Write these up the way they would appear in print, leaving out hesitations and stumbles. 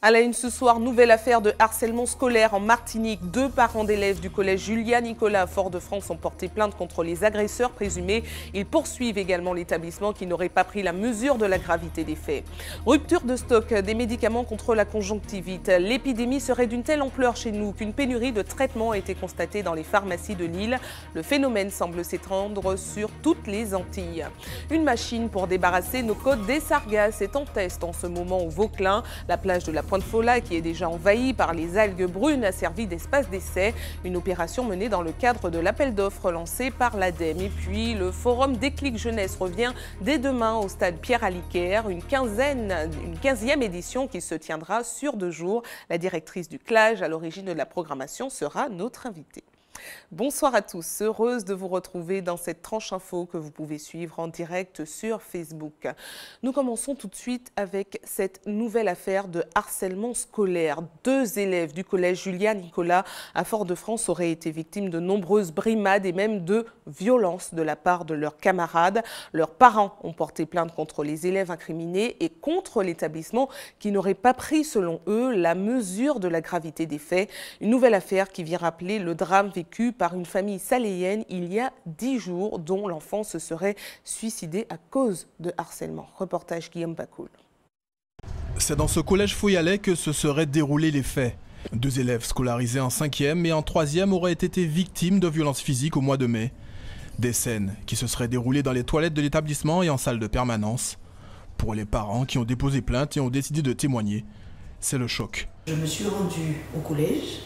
À la une ce soir, nouvelle affaire de harcèlement scolaire en Martinique. 2 parents d'élèves du collège Julia Nicolas à Fort-de-France ont porté plainte contre les agresseurs présumés. Ils poursuivent également l'établissement qui n'aurait pas pris la mesure de la gravité des faits. Rupture de stock des médicaments contre la conjonctivite. L'épidémie serait d'une telle ampleur chez nous qu'une pénurie de traitements a été constatée dans les pharmacies de l'île. Le phénomène semble s'étendre sur toutes les Antilles. Une machine pour débarrasser nos côtes des sargasses est en test en ce moment au Vauclin. La plage de la Pointe-Fola, qui est déjà envahie par les algues brunes, a servi d'espace d'essai. Une opération menée dans le cadre de l'appel d'offres lancé par l'ADEME. Et puis, le forum Déclic Jeunesse revient dès demain au stade Pierre-Aliquer. Une 15e édition qui se tiendra sur 2 jours. La directrice du CLAJ, à l'origine de la programmation, sera notre invitée. Bonsoir à tous, heureuse de vous retrouver dans cette tranche info que vous pouvez suivre en direct sur Facebook. Nous commençons tout de suite avec cette nouvelle affaire de harcèlement scolaire. 2 élèves du collège Julia Nicolas à Fort-de-France auraient été victimes de nombreuses brimades et même de violences de la part de leurs camarades. Leurs parents ont porté plainte contre les élèves incriminés et contre l'établissement qui n'aurait pas pris, selon eux, la mesure de la gravité des faits. Une nouvelle affaire qui vient rappeler le drame vécu par une famille saléenne il y a 10 jours, dont l'enfant se serait suicidé à cause de harcèlement. Reportage Guillaume Bacoul. C'est dans ce collège Foyalais que se seraient déroulés les faits. 2 élèves scolarisés en 5e et en 3e auraient été victimes de violences physiques au mois de mai. Des scènes qui se seraient déroulées dans les toilettes de l'établissement et en salle de permanence. Pour les parents qui ont déposé plainte et ont décidé de témoigner, c'est le choc. Je me suis rendue au collège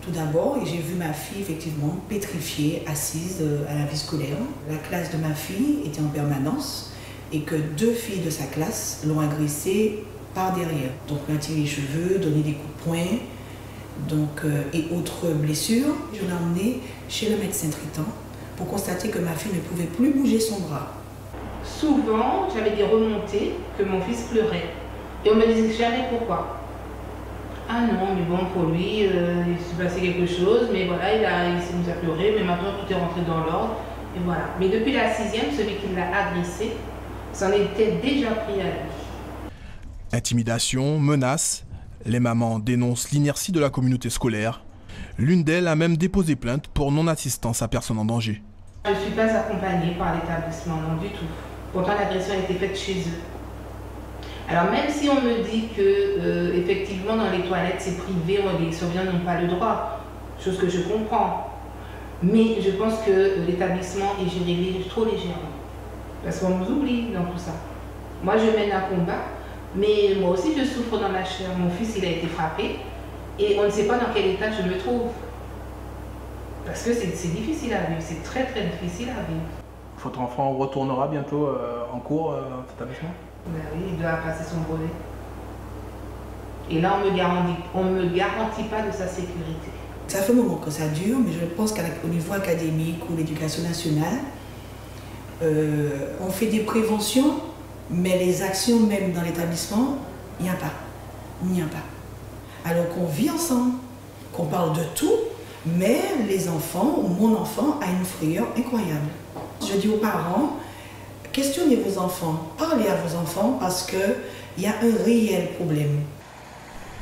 tout d'abord et j'ai vu ma fille effectivement pétrifiée, assise à la vie scolaire. La classe de ma fille était en permanence et que 2 filles de sa classe l'ont agressée par derrière. Donc m'a tiré les cheveux, donné des coups de poing et autres blessures. Je l'ai emmenée chez le médecin traitant pour constater que ma fille ne pouvait plus bouger son bras. Souvent, j'avais des remontées que mon fils pleurait et on me disait jamais pourquoi. Ah non, mais bon, pour lui, il s'est passé quelque chose, mais voilà, il s'est mis à pleurer, mais maintenant tout est rentré dans l'ordre, et voilà. Mais depuis la 6e, celui qui l'a agressé, s'en était déjà pris à lui. Intimidation, menaces, les mamans dénoncent l'inertie de la communauté scolaire. L'une d'elles a même déposé plainte pour non-assistance à personne en danger. Je ne suis pas accompagnée par l'établissement, non du tout. Pourtant, l'agression a été faite chez eux. Alors même si on me dit que effectivement dans les toilettes c'est privé, les surveillants n'ont pas le droit, chose que je comprends, mais je pense que l'établissement est géré trop légèrement, parce qu'on nous oublie dans tout ça. Moi je mène un combat, mais moi aussi je souffre dans la chair. Mon fils il a été frappé et on ne sait pas dans quel état je me trouve, parce que c'est difficile à vivre, c'est très difficile à vivre. Votre enfant retournera bientôt en cours dans cet établissement ? Ben oui, il doit passer son brevet. Et là, on me garantit pas de sa sécurité. Ça fait un moment que ça dure, mais je pense qu'au niveau académique ou l'éducation nationale, on fait des préventions, mais les actions même dans l'établissement, il n'y a pas. Il n'y a pas. Alors qu'on vit ensemble, qu'on parle de tout, mais les enfants, ou mon enfant, a une frayeur incroyable. Je dis aux parents, questionnez vos enfants, parlez à vos enfants parce qu'il y a un réel problème.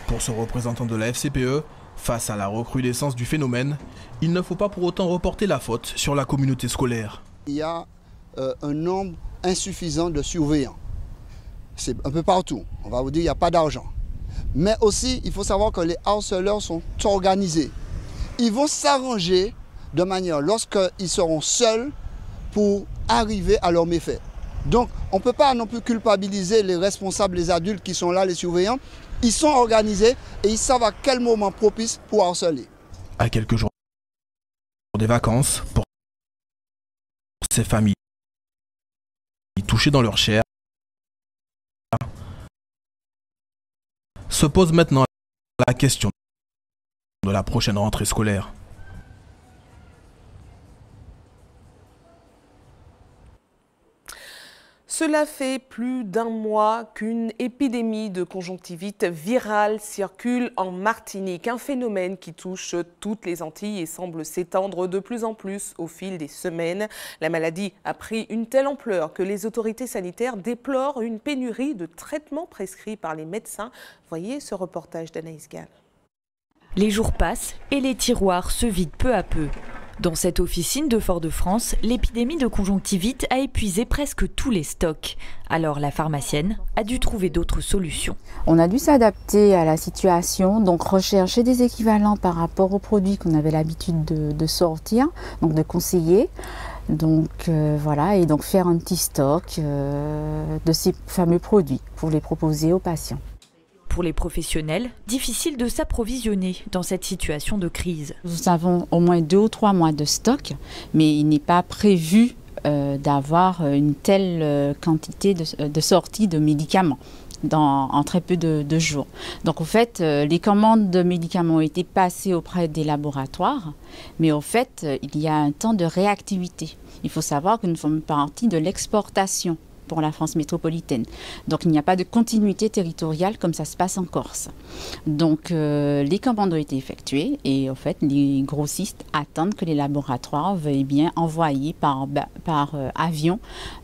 Pour ce représentant de la FCPE, face à la recrudescence du phénomène, il ne faut pas pour autant reporter la faute sur la communauté scolaire. Il y a un nombre insuffisant de surveillants. C'est un peu partout. On va vous dire qu'il n'y a pas d'argent. Mais aussi, il faut savoir que les harceleurs sont organisés. Ils vont s'arranger de manière, lorsqu'ils seront seuls, pour arriver à leurs méfaits. Donc, on ne peut pas non plus culpabiliser les responsables, les adultes qui sont là, les surveillants. Ils sont organisés et ils savent à quel moment propice pour harceler. À quelques jours des vacances, pour ces familles touchées dans leur chair, se pose maintenant la question de la prochaine rentrée scolaire. Cela fait plus d'un mois qu'une épidémie de conjonctivite virale circule en Martinique, un phénomène qui touche toutes les Antilles et semble s'étendre de plus en plus au fil des semaines. La maladie a pris une telle ampleur que les autorités sanitaires déplorent une pénurie de traitements prescrits par les médecins. Voyez ce reportage d'Anaïs Gall. Les jours passent et les tiroirs se vident peu à peu. Dans cette officine de Fort-de-France, l'épidémie de conjonctivite a épuisé presque tous les stocks. Alors la pharmacienne a dû trouver d'autres solutions. On a dû s'adapter à la situation, donc rechercher des équivalents par rapport aux produits qu'on avait l'habitude de sortir, donc de conseiller. Donc voilà, et donc faire un petit stock de ces fameux produits pour les proposer aux patients. Pour les professionnels, difficile de s'approvisionner dans cette situation de crise. Nous avons au moins 2 ou 3 mois de stock, mais il n'est pas prévu d'avoir une telle quantité de sortie de médicaments en très peu de jours. Donc, au fait, les commandes de médicaments ont été passées auprès des laboratoires, mais au fait, il y a un temps de réactivité. Il faut savoir que nous faisons partie de l'exportation pour la France métropolitaine. Donc il n'y a pas de continuité territoriale comme ça se passe en Corse. Donc les commandes ont été effectuées et en fait les grossistes attendent que les laboratoires veuillent bien envoyer par avion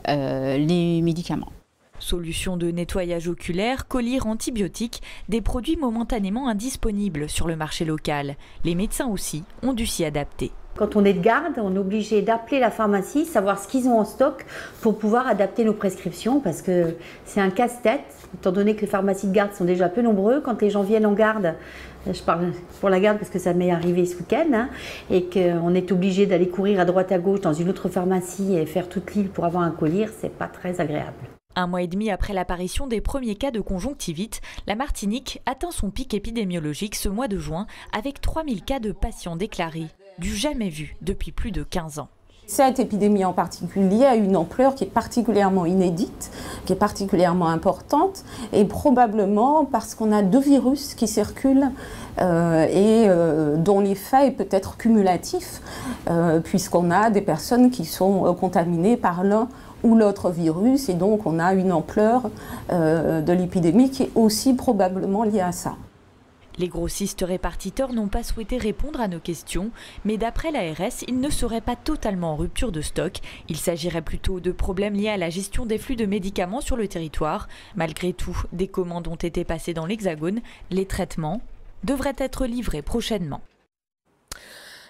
les médicaments. Solution de nettoyage oculaire, collyre antibiotiques, des produits momentanément indisponibles sur le marché local. Les médecins aussi ont dû s'y adapter. Quand on est de garde, on est obligé d'appeler la pharmacie, savoir ce qu'ils ont en stock pour pouvoir adapter nos prescriptions parce que c'est un casse-tête, étant donné que les pharmacies de garde sont déjà peu nombreux. Quand les gens viennent en garde, je parle pour la garde parce que ça m'est arrivé ce week-end, et qu'on est obligé d'aller courir à droite à gauche dans une autre pharmacie et faire toute l'île pour avoir un collyre, c'est pas très agréable. 1 mois et demi après l'apparition des premiers cas de conjonctivite, la Martinique atteint son pic épidémiologique ce mois de juin avec 3000 cas de patients déclarés, du jamais vu depuis plus de 15 ans. Cette épidémie en particulier a une ampleur qui est particulièrement inédite, qui est particulièrement importante, et probablement parce qu'on a 2 virus qui circulent et dont l'effet est peut-être cumulatif, puisqu'on a des personnes qui sont contaminées par l'un ou l'autre virus, et donc on a une ampleur de l'épidémie qui est aussi probablement liée à ça. Les grossistes répartiteurs n'ont pas souhaité répondre à nos questions, mais d'après l'ARS, ils ne seraient pas totalement en rupture de stock. Il s'agirait plutôt de problèmes liés à la gestion des flux de médicaments sur le territoire. Malgré tout, des commandes ont été passées dans l'Hexagone. Les traitements devraient être livrés prochainement.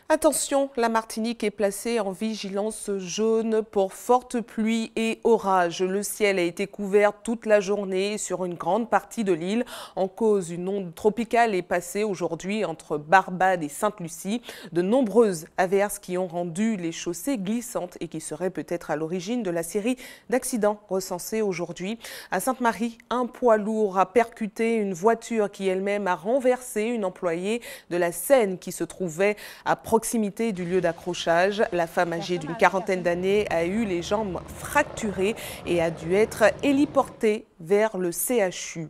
Attention, la Martinique est placée en vigilance jaune pour fortes pluies et orages. Le ciel a été couvert toute la journée sur une grande partie de l'île. En cause, une onde tropicale est passée aujourd'hui entre Barbade et Sainte-Lucie. De nombreuses averses qui ont rendu les chaussées glissantes et qui seraient peut-être à l'origine de la série d'accidents recensés aujourd'hui. À Sainte-Marie, un poids lourd a percuté une voiture qui elle-même a renversé une employée de la Seine qui se trouvait à proximité du lieu d'accrochage. La femme âgée d'une 40aine d'années a eu les jambes fracturées et a dû être héliportée vers le CHU.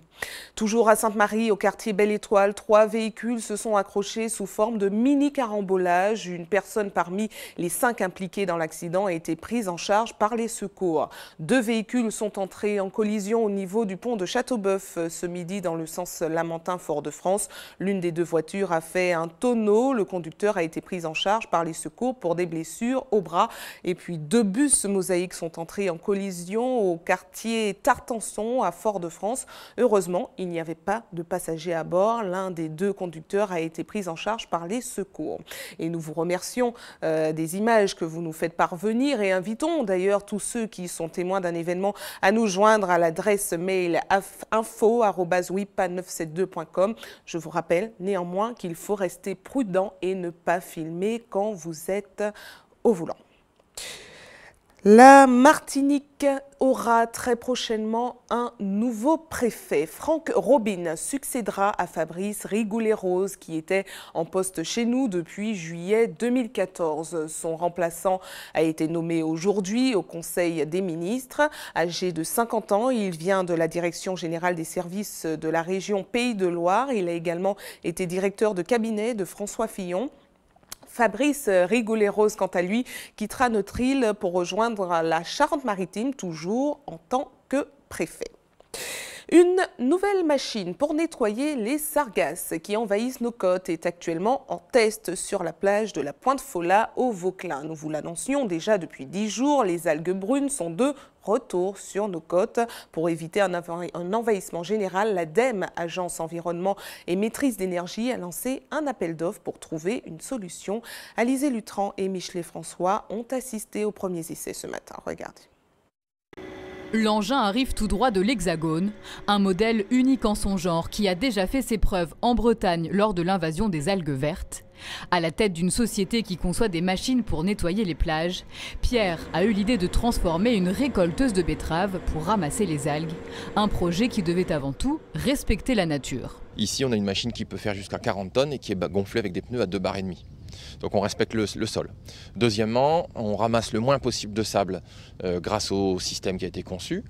Toujours à Sainte-Marie, au quartier Belle-Étoile, 3 véhicules se sont accrochés sous forme de mini-carambolage. Une personne parmi les 5 impliqués dans l'accident a été prise en charge par les secours. 2 véhicules sont entrés en collision au niveau du pont de Châteauboeuf ce midi dans le sens Lamentin-Fort-de-France. L'une des 2 voitures a fait un tonneau. Le conducteur a été pris en charge par les secours pour des blessures au bras. Et puis 2 bus mosaïques sont entrés en collision au quartier Tartançon à Fort-de-France. Heureusement, il n'y avait pas de passagers à bord. L'un des 2 conducteurs a été pris en charge par les secours. Et nous vous remercions des images que vous nous faites parvenir et invitons d'ailleurs tous ceux qui sont témoins d'un événement à nous joindre à l'adresse mail info@wipa972.com. Je vous rappelle néanmoins qu'il faut rester prudent et ne pas filmer quand vous êtes au volant. La Martinique aura très prochainement un nouveau préfet. Franck Robin succédera à Fabrice Rigoulet-Rose qui était en poste chez nous depuis juillet 2014. Son remplaçant a été nommé aujourd'hui au Conseil des ministres. Âgé de 50 ans, il vient de la Direction générale des services de la région Pays de Loire. Il a également été directeur de cabinet de François Fillon. Fabrice Rigoleros, quant à lui, quittera notre île pour rejoindre la Charente-Maritime, toujours en tant que préfet. Une nouvelle machine pour nettoyer les sargasses qui envahissent nos côtes est actuellement en test sur la plage de la Pointe-Fola au Vauclin. Nous vous l'annoncions déjà depuis 10 jours, les algues brunes sont de retour sur nos côtes. Pour éviter un envahissement général, l'ADEME, Agence Environnement et Maîtrise d'énergie, a lancé un appel d'offres pour trouver une solution. Alizé Lutran et Michelet François ont assisté aux premiers essais ce matin. Regardez. L'engin arrive tout droit de l'Hexagone, un modèle unique en son genre qui a déjà fait ses preuves en Bretagne lors de l'invasion des algues vertes. À la tête d'une société qui conçoit des machines pour nettoyer les plages, Pierre a eu l'idée de transformer une récolteuse de betteraves pour ramasser les algues. Un projet qui devait avant tout respecter la nature. Ici, on a une machine qui peut faire jusqu'à 40 tonnes et qui est gonflée avec des pneus à 2,5 bar. Donc on respecte le sol. Deuxièmement, on ramasse le moins possible de sable grâce au système qui a été conçu.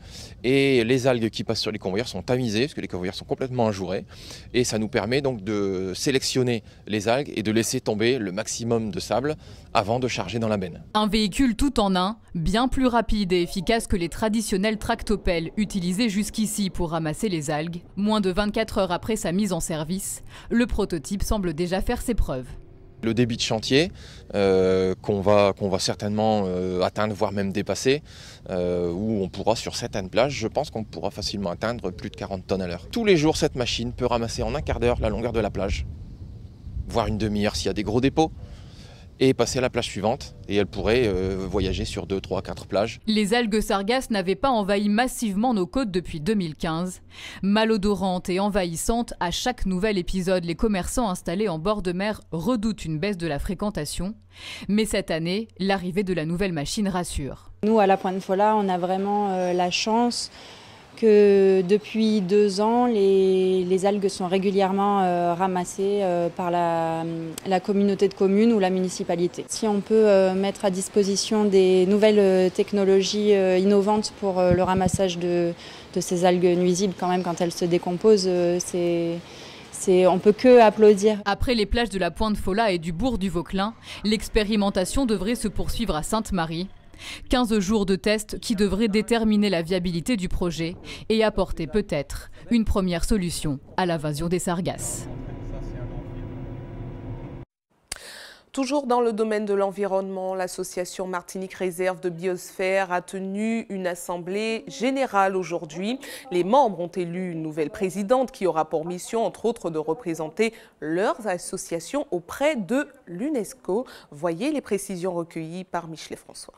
Et les algues qui passent sur les convoyeurs sont tamisées, parce que les convoyeurs sont complètement ajourés. Et ça nous permet donc de sélectionner les algues et de laisser tomber le maximum de sable avant de charger dans la benne. Un véhicule tout en un, bien plus rapide et efficace que les traditionnels tractopelles utilisés jusqu'ici pour ramasser les algues. Moins de 24 heures après sa mise en service, le prototype semble déjà faire ses preuves. Le débit de chantier qu'on va certainement atteindre, voire même dépasser, où on pourra sur certaines plages, je pense qu'on pourra facilement atteindre plus de 40 tonnes à l'heure. Tous les jours, cette machine peut ramasser en un quart d'heure la longueur de la plage, voire une demi-heure s'il y a des gros dépôts, et passer à la plage suivante, et elle pourrait voyager sur 2, 3, 4 plages. Les algues sargasses n'avaient pas envahi massivement nos côtes depuis 2015. Malodorantes et envahissantes, à chaque nouvel épisode, les commerçants installés en bord de mer redoutent une baisse de la fréquentation. Mais cette année, l'arrivée de la nouvelle machine rassure. Nous, à la Pointe-Fola, on a vraiment la chance que depuis 2 ans, les algues sont régulièrement ramassées par la communauté de communes ou la municipalité. Si on peut mettre à disposition des nouvelles technologies innovantes pour le ramassage de ces algues nuisibles quand même quand elles se décomposent, on peut que applaudir. Après les plages de la Pointe-Fola et du bourg du Vauclin, l'expérimentation devrait se poursuivre à Sainte-Marie. 15 jours de tests qui devraient déterminer la viabilité du projet et apporter peut-être une première solution à l'invasion des sargasses. Toujours dans le domaine de l'environnement, l'association Martinique Réserve de Biosphère a tenu une assemblée générale aujourd'hui. Les membres ont élu une nouvelle présidente qui aura pour mission, entre autres, de représenter leurs associations auprès de l'UNESCO. Voyez les précisions recueillies par Michelet François.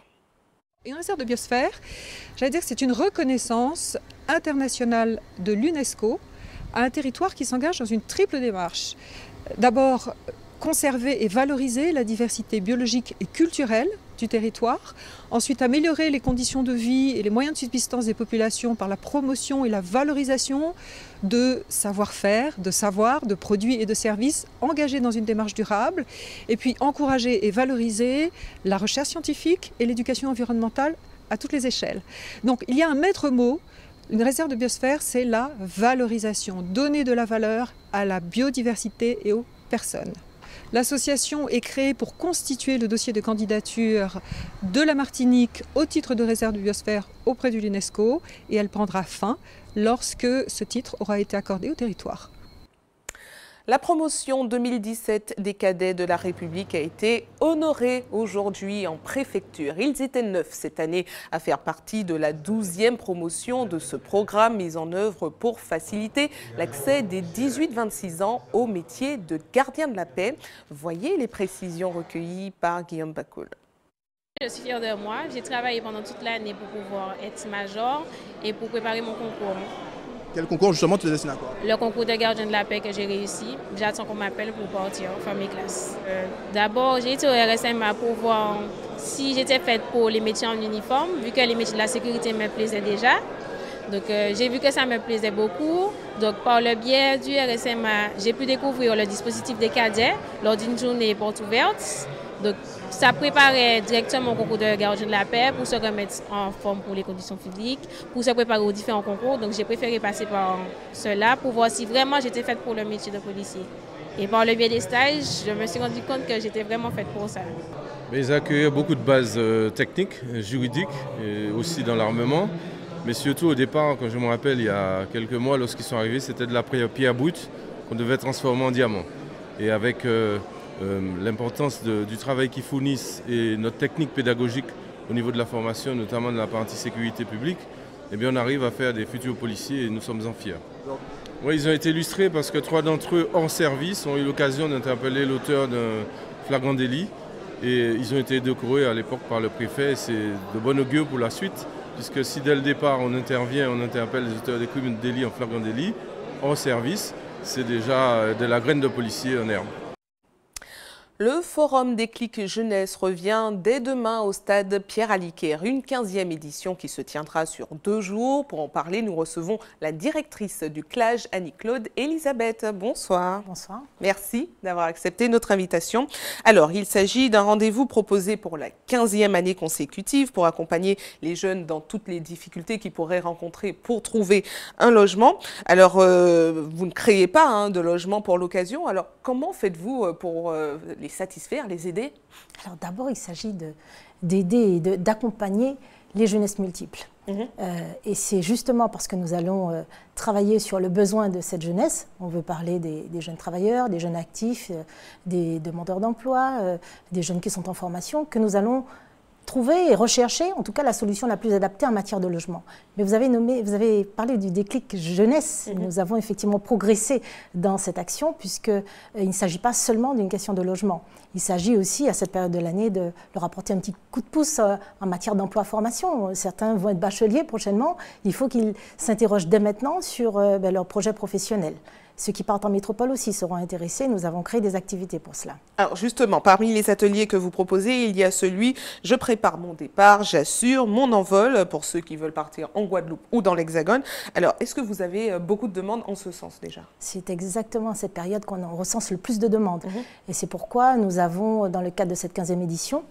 Et une réserve de biosphère, j'allais dire que c'est une reconnaissance internationale de l'UNESCO à un territoire qui s'engage dans une triple démarche. D'abord, conserver et valoriser la diversité biologique et culturelle du territoire. Ensuite, améliorer les conditions de vie et les moyens de subsistance des populations par la promotion et la valorisation de savoir-faire, de savoirs, de produits et de services engagés dans une démarche durable. Et puis, encourager et valoriser la recherche scientifique et l'éducation environnementale à toutes les échelles. Donc, il y a un maître mot. Une réserve de biosphère, c'est la valorisation. Donner de la valeur à la biodiversité et aux personnes. L'association est créée pour constituer le dossier de candidature de la Martinique au titre de réserve de biosphère auprès de l'UNESCO et elle prendra fin lorsque ce titre aura été accordé au territoire. La promotion 2017 des cadets de la République a été honorée aujourd'hui en préfecture. Ils étaient 9 cette année à faire partie de la 12e promotion de ce programme mis en œuvre pour faciliter l'accès des 18-26 ans au métier de gardien de la paix. Voyez les précisions recueillies par Guillaume Bacoul. Je suis fière de moi. J'ai travaillé pendant toute l'année pour pouvoir être major et pour préparer mon concours. Quel concours justement tu te destines à quoi? Le concours de gardien de la paix que j'ai réussi. J'attends qu'on m'appelle pour partir faire mes classes. D'abord, j'ai été au RSMA pour voir si j'étais faite pour les métiers en uniforme, vu que les métiers de la sécurité me plaisaient déjà. Donc j'ai vu que ça me plaisait beaucoup. Donc par le biais du RSMA, j'ai pu découvrir le dispositif des cadets lors d'une journée porte ouverte. Donc ça préparait directement au concours de gardien de la paix pour se remettre en forme pour les conditions physiques, pour se préparer aux différents concours. Donc j'ai préféré passer par cela pour voir si vraiment j'étais faite pour le métier de policier. Et par le biais des stages, je me suis rendu compte que j'étais vraiment faite pour ça. Ils accueillent beaucoup de bases techniques, juridiques, et aussi dans l'armement. Mais surtout au départ, quand je me rappelle, il y a quelques mois, lorsqu'ils sont arrivés, c'était de la pierre brute qu'on devait transformer en diamant. Et avec l'importance du travail qu'ils fournissent et notre technique pédagogique au niveau de la formation, notamment de la partie sécurité publique, eh bien on arrive à faire des futurs policiers et nous sommes en fiers. Oui, ils ont été illustrés parce que 3 d'entre eux hors service ont eu l'occasion d'interpeller l'auteur d'un flagrant délit. Et ils ont été décorés à l'époque par le préfet. C'est de bon augure pour la suite, puisque si dès le départ on intervient, on interpelle les auteurs des crimes de délit en flagrant délit, hors service, c'est déjà de la graine de policier en herbe. Le forum Déclic Jeunesse revient dès demain au stade Pierre Aliker, une 15e édition qui se tiendra sur 2 jours. Pour en parler, nous recevons la directrice du CLAJ, Annie-Claude Elisabeth. Bonsoir. Bonsoir. Merci d'avoir accepté notre invitation. Alors, il s'agit d'un rendez-vous proposé pour la 15e année consécutive pour accompagner les jeunes dans toutes les difficultés qu'ils pourraient rencontrer pour trouver un logement. Alors, vous ne créez pas de logement pour l'occasion. Alors, comment faites-vous pour les satisfaire, les aider? Alors d'abord, il s'agit d'aider et d'accompagner les jeunesses multiples. Et c'est justement parce que nous allons travailler sur le besoin de cette jeunesse, on veut parler des jeunes travailleurs, des jeunes actifs, des demandeurs d'emploi, des jeunes qui sont en formation, que nous allons trouver et rechercher, en tout cas, la solution la plus adaptée en matière de logement. Mais vous avez parlé du déclic jeunesse. Nous avons effectivement progressé dans cette action, puisqu'il ne s'agit pas seulement d'une question de logement. Il s'agit aussi, à cette période de l'année, de leur apporter un petit coup de pouce en matière d'emploi-formation. Certains vont être bacheliers prochainement. Il faut qu'ils s'interrogent dès maintenant sur leur projet professionnel. Ceux qui partent en métropole aussi seront intéressés. Nous avons créé des activités pour cela. Alors justement, parmi les ateliers que vous proposez, il y a celui « Je prépare mon départ, j'assure mon envol » pour ceux qui veulent partir en Guadeloupe ou dans l'Hexagone. Alors, est-ce que vous avez beaucoup de demandes en ce sens déjà? C'est exactement à cette période qu'on recense le plus de demandes. Et c'est pourquoi nous avons, dans le cadre de cette 15e édition,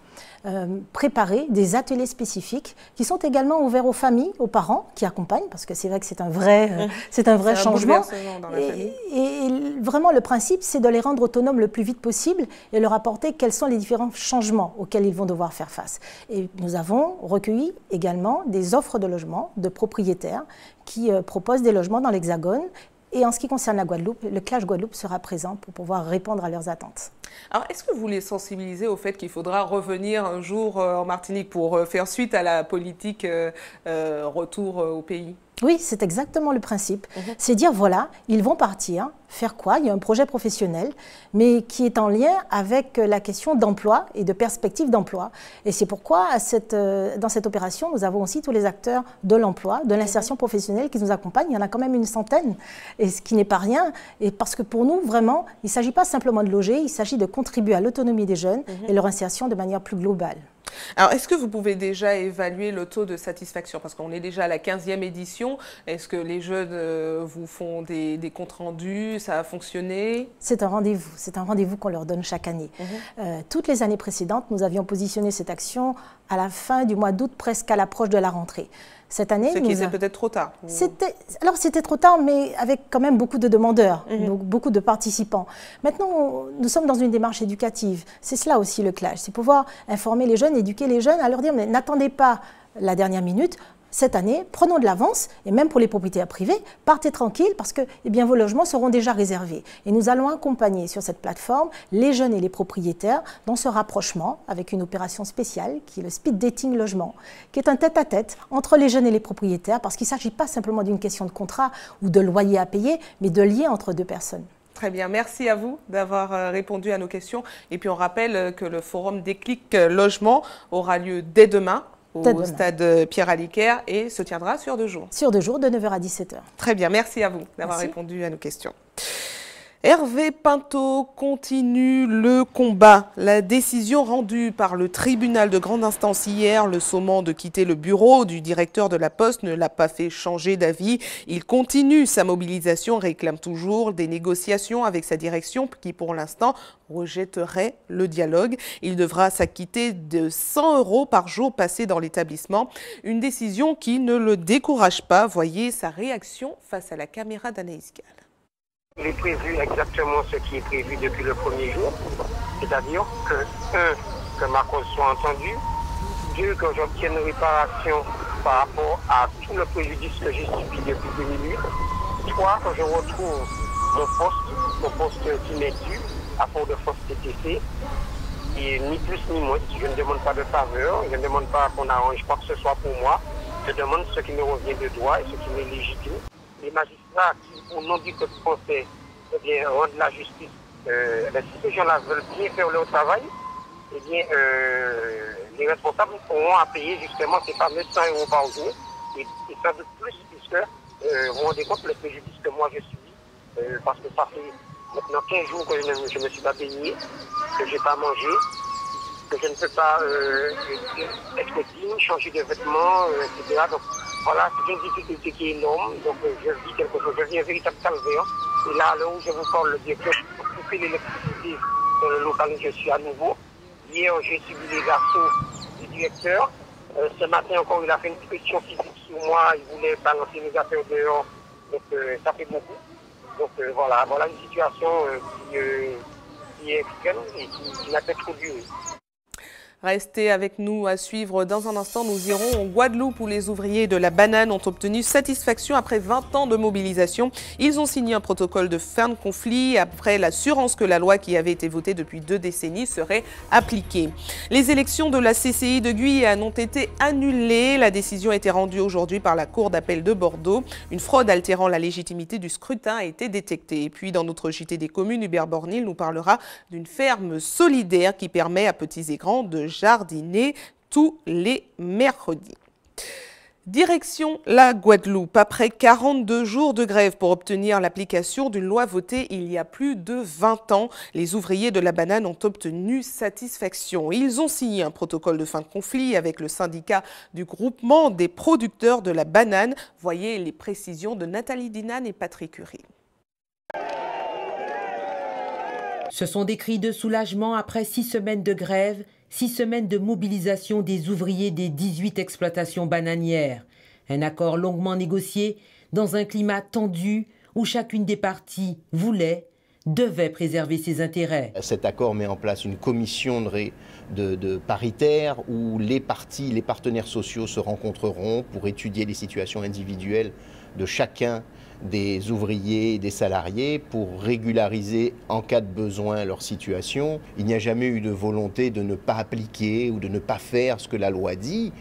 préparé des ateliers spécifiques qui sont également ouverts aux familles, aux parents qui accompagnent, parce que c'est vrai que c'est un vrai changement. Dans la famille. Et vraiment, le principe, c'est de les rendre autonomes le plus vite possible et leur apporter quels sont les différents changements auxquels ils vont devoir faire face. Et nous avons recueilli également des offres de logement de propriétaires qui proposent des logements dans l'Hexagone. Et en ce qui concerne la Guadeloupe, le CLAJ Guadeloupe sera présent pour pouvoir répondre à leurs attentes. Alors, est-ce que vous les sensibilisez au fait qu'il faudra revenir un jour en Martinique pour faire suite à la politique retour au pays? Oui, c'est exactement le principe. C'est dire, voilà, ils vont partir, faire quoi? Il y a un projet professionnel, mais qui est en lien avec la question d'emploi et de perspective d'emploi. Et c'est pourquoi, dans cette opération, nous avons aussi tous les acteurs de l'emploi, de l'insertion professionnelle qui nous accompagnent. Il y en a quand même une centaine, et ce qui n'est pas rien. Et parce que pour nous, vraiment, il ne s'agit pas simplement de loger, il s'agit de contribuer à l'autonomie des jeunes et leur insertion de manière plus globale. Alors, est-ce que vous pouvez déjà évaluer le taux de satisfaction? Parce qu'on est déjà à la 15e édition. Est-ce que les jeunes vous font des comptes rendus? Ça a fonctionné? C'est un rendez-vous qu'on leur donne chaque année. Toutes les années précédentes, nous avions positionné cette action à la fin du mois d'août, presque à l'approche de la rentrée. Cette année, c'est peut-être trop tard. Alors c'était trop tard, mais avec quand même beaucoup de demandeurs, beaucoup de participants. Maintenant, nous sommes dans une démarche éducative. C'est cela aussi le CLAJ, c'est pouvoir informer les jeunes, éduquer les jeunes, à leur dire, mais n'attendez pas la dernière minute. Cette année, prenons de l'avance, et même pour les propriétaires privés, partez tranquilles parce que vos logements seront déjà réservés. Et nous allons accompagner sur cette plateforme les jeunes et les propriétaires dans ce rapprochement avec une opération spéciale qui est le speed dating logement, qui est un tête-à-tête entre les jeunes et les propriétaires parce qu'il ne s'agit pas simplement d'une question de contrat ou de loyer à payer, mais de lien entre deux personnes. Très bien, merci à vous d'avoir répondu à nos questions. Et puis on rappelle que le forum Déclic Logement aura lieu dès demain au stade Pierre Aliker et se tiendra sur 2 jours. Sur 2 jours, de 9h à 17h. Très bien, merci à vous d'avoir répondu à nos questions. Hervé Pinto continue le combat. La décision rendue par le tribunal de grande instance hier, le sommant de quitter le bureau du directeur de la Poste, ne l'a pas fait changer d'avis. Il continue sa mobilisation, réclame toujours des négociations avec sa direction qui, pour l'instant, rejetterait le dialogue. Il devra s'acquitter de 100 € par jour passé dans l'établissement. Une décision qui ne le décourage pas. Voyez sa réaction face à la caméra d'Anaïs Gall. Il est prévu exactement ce qui est prévu depuis le premier jour, c'est-à-dire que, 1, que ma cause soit entendue, 2, que j'obtienne une réparation par rapport à tout le préjudice que j'ai subi depuis 2008, 3, que je retrouve mon poste qui m'est dû à Port de France TTC, et ni plus ni moins, je ne demande pas de faveur, je ne demande pas qu'on arrange quoi que ce soit pour moi, je demande ce qui me revient de droit et ce qui m'est légitime. Les magistrats qui, au nom du code français, rendent la justice, si ces gens-là veulent bien faire leur travail, eh bien, les responsables auront à payer justement ces fameux 100 € par jour, et ça de plus, puisque vous vous rendez compte le préjudice que moi je subis, parce que ça fait maintenant 15 jours que je ne me suis pas baigné, que je n'ai pas mangé, que je ne peux pas être digne, changer de vêtements, etc. Donc voilà, c'est une difficulté qui est énorme. Donc je vis quelque chose, je vis un véritable calvaire. Et là, à l'heure où je vous parle, le directeur a coupé l'électricité dans le local où je suis à nouveau. Hier, j'ai subi les assauts du directeur. Ce matin encore, il a fait une pression physique sur moi. Il voulait balancer mes affaires dehors. Donc ça fait beaucoup. Donc voilà une situation qui est extrême et qui n'a pas trop duré. Restez avec nous à suivre. Dans un instant, nous irons en Guadeloupe où les ouvriers de la banane ont obtenu satisfaction après 20 ans de mobilisation. Ils ont signé un protocole de fin de conflit après l'assurance que la loi qui avait été votée depuis 2 décennies serait appliquée. Les élections de la CCI de Guyane ont été annulées. La décision a été rendue aujourd'hui par la Cour d'appel de Bordeaux. Une fraude altérant la légitimité du scrutin a été détectée. Et puis, dans notre JT des communes, Hubert Bornil nous parlera d'une ferme solidaire qui permet à petits et grands de jardiner tous les mercredis. Direction la Guadeloupe. Après 42 jours de grève pour obtenir l'application d'une loi votée il y a plus de 20 ans, les ouvriers de la banane ont obtenu satisfaction. Ils ont signé un protocole de fin de conflit avec le syndicat du groupement des producteurs de la banane. Voyez les précisions de Nathalie Dinan et Patrick Curie. Ce sont des cris de soulagement après 6 semaines de grève, 6 semaines de mobilisation des ouvriers des 18 exploitations bananières. Un accord longuement négocié dans un climat tendu où chacune des parties devait préserver ses intérêts. Cet accord met en place une commission de paritaire où les parties, les partenaires sociaux se rencontreront pour étudier les situations individuelles de chacun des ouvriers et des salariés pour régulariser en cas de besoin leur situation. Il n'y a jamais eu de volonté de ne pas appliquer ou de ne pas faire ce que la loi dit.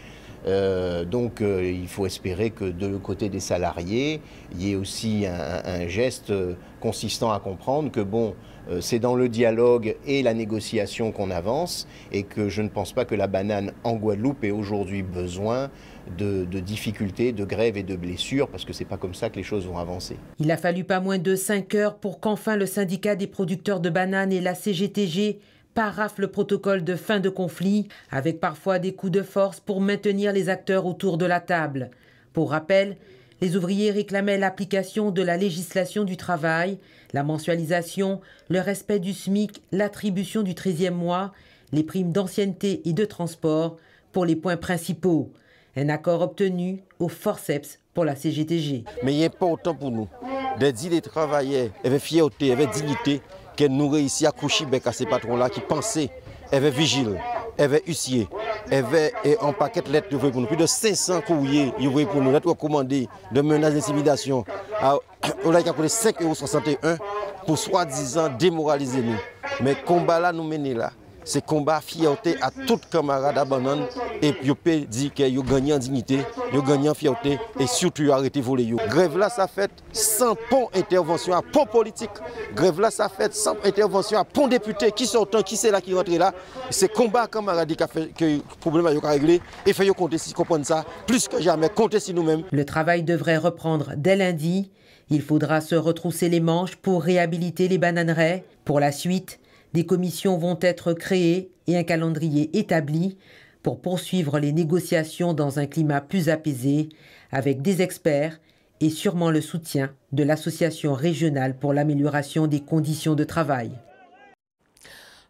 Donc il faut espérer que de côté des salariés, il y ait aussi un geste consistant à comprendre que bon, c'est dans le dialogue et la négociation qu'on avance et que je ne pense pas que la banane en Guadeloupe ait aujourd'hui besoin de difficultés, de grèves et de blessures parce que c'est pas comme ça que les choses vont avancer. Il a fallu pas moins de 5 heures pour qu'enfin le syndicat des producteurs de bananes et la CGTG paraphent le protocole de fin de conflit, avec parfois des coups de force pour maintenir les acteurs autour de la table. Pour rappel, les ouvriers réclamaient l'application de la législation du travail, la mensualisation, le respect du SMIC, l'attribution du 13e mois, les primes d'ancienneté et de transport pour les points principaux. Un accord obtenu au forceps pour la CGTG. Mais il est important pour nous de dire les travailleurs avec fierté, avec dignité, que nous réussissons à coucher avec ces patrons-là qui pensaient, avec vigile, avec huissier, avec un paquet de lettres pour nous. Plus de 500 courriers pour nous, lettres recommandées de menaces d'intimidation. On a payé 5,61 € pour soi-disant démoraliser nous. Mais le combat là nous menons là. C'est combat fierté à tout camarade abandonne et yo peut dire que yo gagné en dignité, yo gagné en fierté et surtout arrêter voler yo. Grève là ça fait sans pont intervention à pont politique. Grève là ça fait sans intervention à pont député qui sortant qui c'est là qui rentre là. C'est combat camarade qui a fait que problème yo régler et fait yo compter si comprendre ça plus que jamais compter si nous-mêmes. Le travail devrait reprendre dès lundi. Il faudra se retrousser les manches pour réhabiliter les bananeraies. Pour la suite, des commissions vont être créées et un calendrier établi pour poursuivre les négociations dans un climat plus apaisé avec des experts et sûrement le soutien de l'association régionale pour l'amélioration des conditions de travail.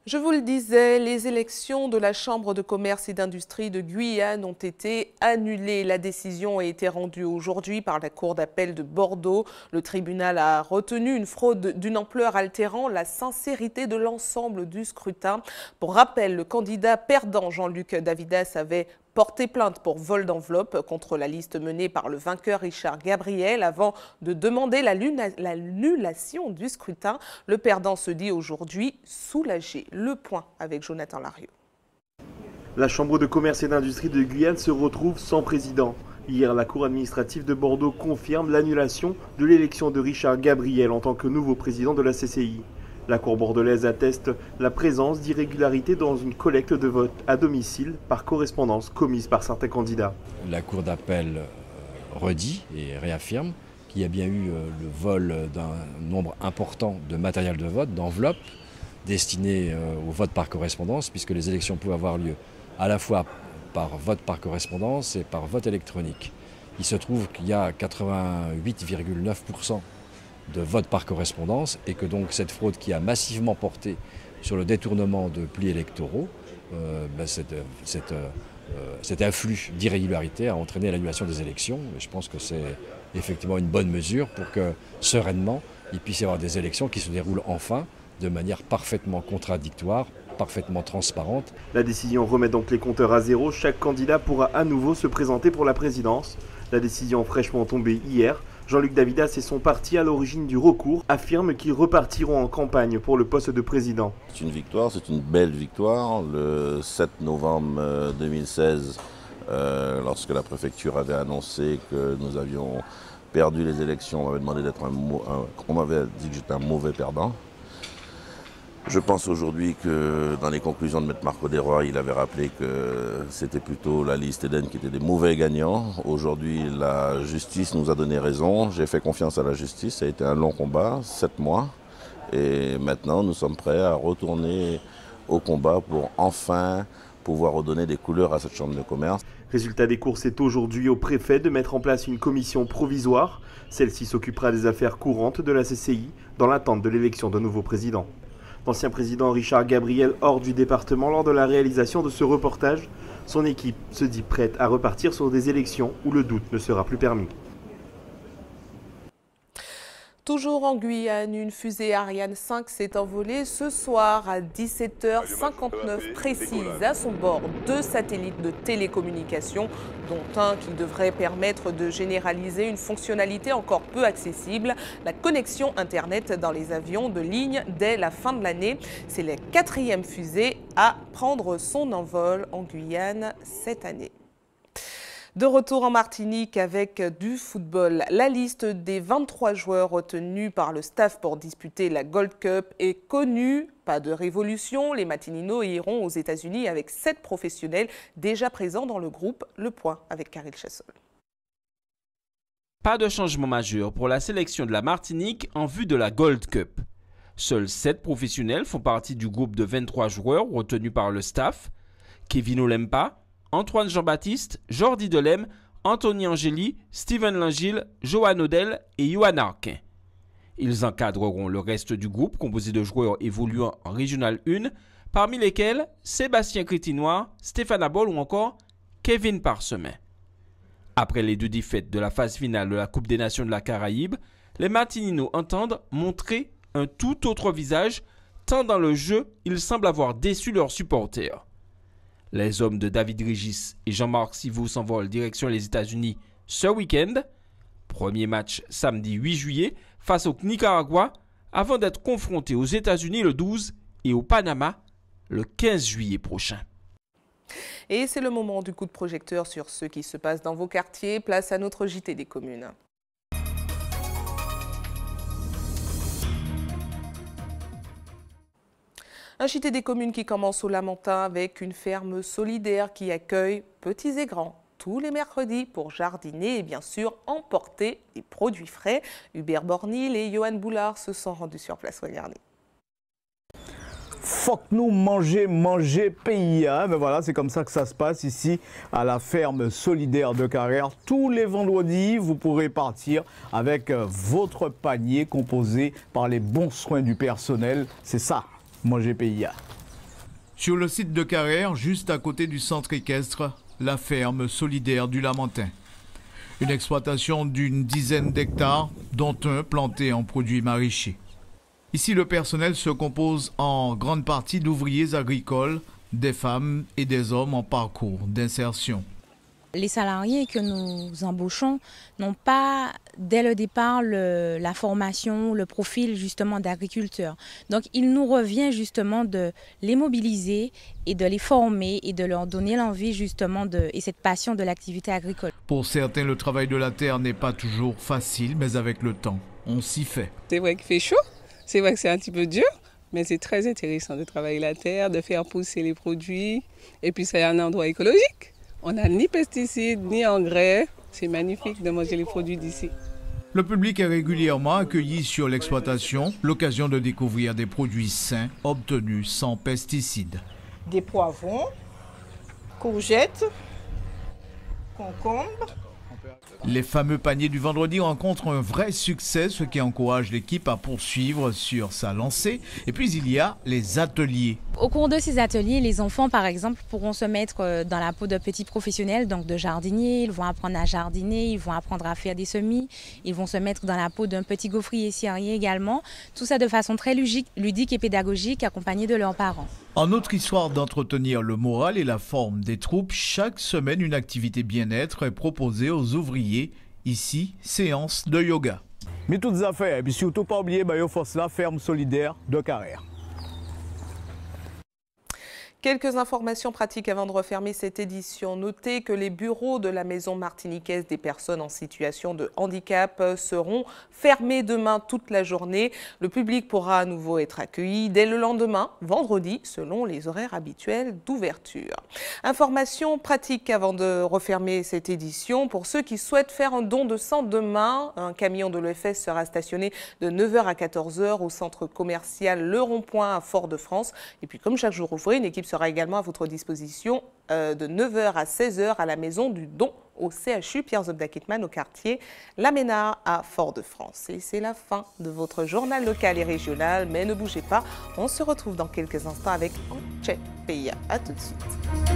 Je vous le disais, les élections de la Chambre de commerce et d'industrie de Guyane ont été annulées. La décision a été rendue aujourd'hui par la Cour d'appel de Bordeaux. Le tribunal a retenu une fraude d'une ampleur altérant la sincérité de l'ensemble du scrutin. Pour rappel, le candidat perdant Jean-Luc Davidas avait porté plainte pour vol d'enveloppe contre la liste menée par le vainqueur Richard Gabriel avant de demander l'annulation du scrutin. Le perdant se dit aujourd'hui soulagé. Le point avec Jonathan Larieux. La Chambre de commerce et d'industrie de Guyane se retrouve sans président. Hier, la Cour administrative de Bordeaux confirme l'annulation de l'élection de Richard Gabriel en tant que nouveau président de la CCI. La Cour bordelaise atteste la présence d'irrégularités dans une collecte de vote à domicile par correspondance commise par certains candidats. La Cour d'appel redit et réaffirme qu'il y a bien eu le vol d'un nombre important de matériel de vote, d'enveloppes destinées au vote par correspondance, puisque les élections pouvaient avoir lieu à la fois par vote par correspondance et par vote électronique. Il se trouve qu'il y a 88,9% de vote par correspondance et que donc cette fraude qui a massivement porté sur le détournement de plis électoraux, cet afflux d'irrégularités a entraîné l'annulation des élections. Et je pense que c'est effectivement une bonne mesure pour que sereinement il puisse y avoir des élections qui se déroulent enfin de manière parfaitement contradictoire, parfaitement transparente. La décision remet donc les compteurs à zéro. Chaque candidat pourra à nouveau se présenter pour la présidence. La décision fraîchement tombée hier. Jean-Luc Davidas et son parti à l'origine du recours affirment qu'ils repartiront en campagne pour le poste de président. C'est une victoire, c'est une belle victoire. Le 7 novembre 2016, lorsque la préfecture avait annoncé que nous avions perdu les élections, on m'avait demandé on m'avait dit que j'étais un mauvais perdant. Je pense aujourd'hui que dans les conclusions de M. Marco Desrois, il avait rappelé que c'était plutôt la liste Eden qui était des mauvais gagnants. Aujourd'hui, la justice nous a donné raison. J'ai fait confiance à la justice. Ça a été un long combat, 7 mois. Et maintenant, nous sommes prêts à retourner au combat pour enfin pouvoir redonner des couleurs à cette chambre de commerce. Résultat des courses, c'est aujourd'hui au préfet de mettre en place une commission provisoire. Celle-ci s'occupera des affaires courantes de la CCI dans l'attente de l'élection d'un nouveau président. L'ancien président Richard Gabriel hors du département lors de la réalisation de ce reportage. Son équipe se dit prête à repartir sur des élections où le doute ne sera plus permis. Toujours en Guyane, une fusée Ariane 5 s'est envolée ce soir à 17h59 précise. À son bord, 2 satellites de télécommunication, dont un qui devrait permettre de généraliser une fonctionnalité encore peu accessible, la connexion Internet dans les avions de ligne dès la fin de l'année. C'est la 4e fusée à prendre son envol en Guyane cette année. De retour en Martinique avec du football. La liste des 23 joueurs retenus par le staff pour disputer la Gold Cup est connue. Pas de révolution, les Matininos iront aux États-Unis avec 7 professionnels déjà présents dans le groupe. Le point avec Karil Chassol. Pas de changement majeur pour la sélection de la Martinique en vue de la Gold Cup. Seuls 7 professionnels font partie du groupe de 23 joueurs retenus par le staff. Kevin Olempa, Antoine Jean-Baptiste, Jordi Delem, Anthony Angéli, Steven Langille, Johan Odel et Yohan Arquin. Ils encadreront le reste du groupe composé de joueurs évoluant en Régional 1, parmi lesquels Sébastien Crétinoir, Stéphane Abol ou encore Kevin Parsemin. Après les 2 défaites de la phase finale de la Coupe des Nations de la Caraïbe, les Martininos entendent montrer un tout autre visage, tant dans le jeu, ils semblent avoir déçu leurs supporters. Les hommes de David Régis et Jean-Marc Sivou s'envolent direction les États-Unis ce week-end. Premier match samedi 8 juillet face au Nicaragua avant d'être confrontés aux États-Unis le 12 et au Panama le 15 juillet prochain. Et c'est le moment du coup de projecteur sur ce qui se passe dans vos quartiers. Place à notre JT des communes. Un JT des communes qui commence au Lamentin avec une ferme solidaire qui accueille petits et grands tous les mercredis pour jardiner et bien sûr emporter des produits frais. Hubert Bornil et Johan Boulard se sont rendus sur place. Regardez. Faut que nous manger pays. Hein? Mais voilà, c'est comme ça que ça se passe ici à la ferme solidaire de Carrère. Tous les vendredis, vous pourrez partir avec votre panier composé par les bons soins du personnel. C'est ça, manger pays. Sur le site de Carrère, juste à côté du centre équestre, la ferme solidaire du Lamentin. Une exploitation d'une dizaine d'hectares, dont un planté en produits maraîchers. Ici, le personnel se compose en grande partie d'ouvriers agricoles, des femmes et des hommes en parcours d'insertion. Les salariés que nous embauchons n'ont pas, dès le départ, la formation, le profil justement d'agriculteur. Donc il nous revient justement de les mobiliser et de les former et de leur donner l'envie justement et cette passion de l'activité agricole. Pour certains, le travail de la terre n'est pas toujours facile, mais avec le temps, on s'y fait. C'est vrai qu'il fait chaud, c'est vrai que c'est un petit peu dur, mais c'est très intéressant de travailler la terre, de faire pousser les produits, et puis c'est un endroit écologique. On n'a ni pesticides, ni engrais. C'est magnifique de manger les produits d'ici. Le public est régulièrement accueilli sur l'exploitation, l'occasion de découvrir des produits sains obtenus sans pesticides. Des poivrons, courgettes, concombres. Les fameux paniers du vendredi rencontrent un vrai succès, ce qui encourage l'équipe à poursuivre sur sa lancée. Et puis il y a les ateliers. Au cours de ces ateliers, les enfants par exemple pourront se mettre dans la peau de petits professionnels, donc de jardiniers. Ils vont apprendre à jardiner, ils vont apprendre à faire des semis, ils vont se mettre dans la peau d'un petit gaufrier serrier également. Tout ça de façon très ludique et pédagogique, accompagnés de leurs parents. En outre, histoire d'entretenir le moral et la forme des troupes, chaque semaine une activité bien-être est proposée aux ouvriers. Ici, séance de yoga. Mais toutes affaires, et puis surtout pas oublier la ferme solidaire de Carrère. Quelques informations pratiques avant de refermer cette édition. Notez que les bureaux de la maison martiniquaise des personnes en situation de handicap seront fermés demain toute la journée. Le public pourra à nouveau être accueilli dès le lendemain, vendredi, selon les horaires habituels d'ouverture. Information pratique avant de refermer cette édition. Pour ceux qui souhaitent faire un don de sang demain, un camion de l'EFS sera stationné de 9h à 14h au centre commercial Le Rond-Point à Fort-de-France. Et puis comme chaque jour ouvré, une équipe sera également à votre disposition de 9h à 16h à la maison du don au CHU Pierre Zobda-Kittmann au quartier La Ménard à Fort-de-France. Et c'est la fin de votre journal local et régional, mais ne bougez pas, on se retrouve dans quelques instants avec Anche Peya. À tout de suite.